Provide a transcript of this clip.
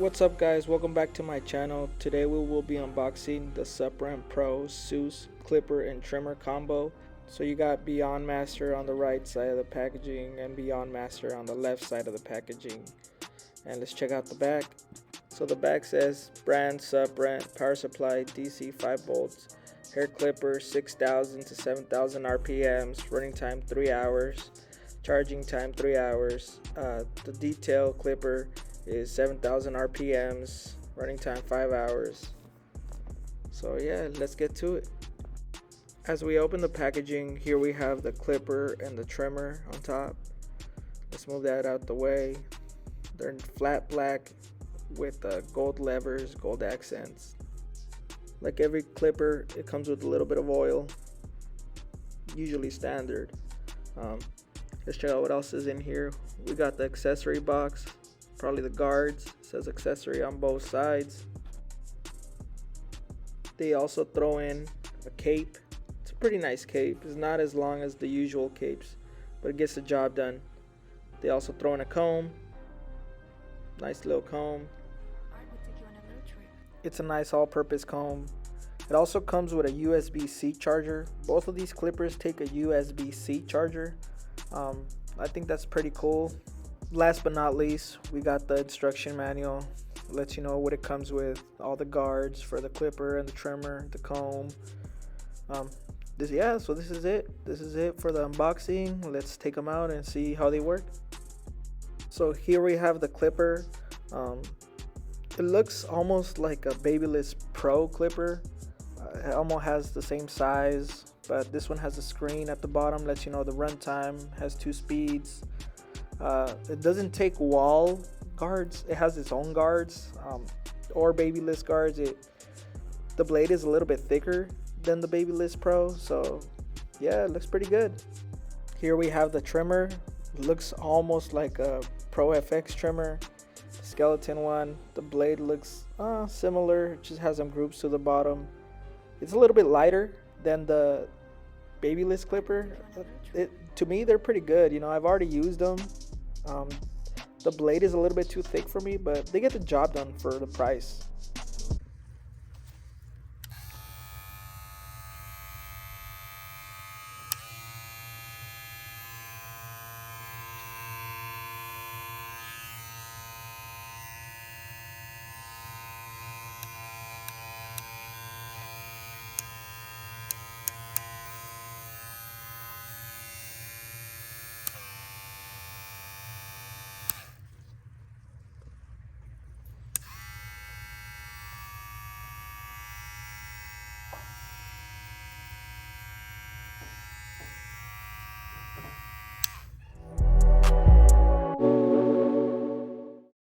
What's up guys, welcome back to my channel. Today we will be unboxing the Suprent Pro Zeus clipper and trimmer combo. So you got Beyond Master on the right side of the packaging and Beyond Master on the left side of the packaging. And let's check out the back. So the back says brand Suprent, power supply DC 5 volts, hair clipper 6,000 to 7,000 RPMs, running time 3 hours, charging time 3 hours. The detail clipper is 7,000 RPMs, running time 5 hours. So yeah, let's get to it. As we open the packaging, here we have the clipper and the trimmer on top. Let's move that out the way. They're flat black with gold levers, gold accents. Like every clipper, it comes with a little bit of oil, usually standard. Let's check out what else is in here. We got the accessory box, probably the guards. It says accessory on both sides. They also throw in a cape. It's a pretty nice cape. It's not as long as the usual capes, but it gets the job done. They also throw in a comb. Nice little comb. It's a nice all-purpose comb. It also comes with a USB-C charger. Both of these clippers take a USB-C charger. I think that's pretty cool. Last but not least, we got the instruction manual. It lets you know what it comes with, all the guards for the clipper and the trimmer, the comb. So this is it. This is it for the unboxing. Let's take them out and see how they work. So here we have the clipper. It looks almost like a Babyliss Pro clipper. It almost has the same size, but this one has a screen at the bottom, lets you know the runtime, has 2 speeds. It doesn't take wall guards. It has its own guards, or Babyliss guards. The blade is a little bit thicker than the Babyliss Pro, so yeah, it looks pretty good. Here we have the trimmer. It looks almost like a Pro FX trimmer, skeleton one. The blade looks similar. It just has some grooves to the bottom. It's a little bit lighter than the Babyliss clipper. To me, they're pretty good. You know, I've already used them. The blade is a little bit too thick for me, but they get the job done for the price.